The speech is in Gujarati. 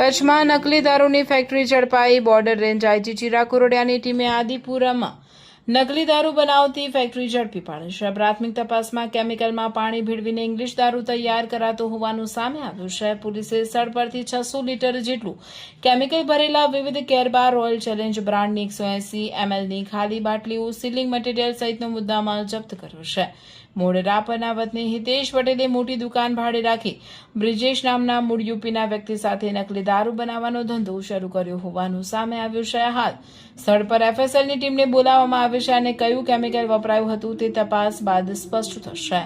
કચ્છમાં નકલી દારૂની ફેક્ટરી ઝડપાઈ. બોર્ડર રેન્જ આઈજી ચિરાગ કુરડિયાની ટીમે આદિપુરામાં નકલી દારૂ બનાવતી ફેક્ટરી ઝડપી પાડી છે. પ્રાથમિક તપાસમાં કેમિકલમાં પાણી ભેળવીને ઇંગ્લિશ દારૂ તૈયાર કરાતો હોવાનું સામે આવ્યું છે. પોલીસે સ્થળ પરથી 600 લીટર જેટલું કેમિકલ ભરેલા વિવિધ કેરબાર રોયલ ચેલેન્જ બ્રાન્ડની 180 mlની ખાલી બાટલીઓ, સીલિંગ મટીરીયલ સહિતનો મુદ્દામાલ જપ્ત કર્યો છે. મૂળ રાપરના વતની હિતેશ પટેલે મોટી દુકાન ભાડે રાખી બ્રિજેશ નામના મૂળ યુપીના વ્યક્તિ સાથે નકલી દારૂ બનાવવાનો ધંધો શરૂ કર્યો હોવાનું સામે આવ્યું છે. હાલ સ્થળ પર એફએસએલની ટીમને બોલાવવામાં આવી છે અને કયું કેમિકલ વપરાયું હતું તે તપાસ બાદ સ્પષ્ટ થશે.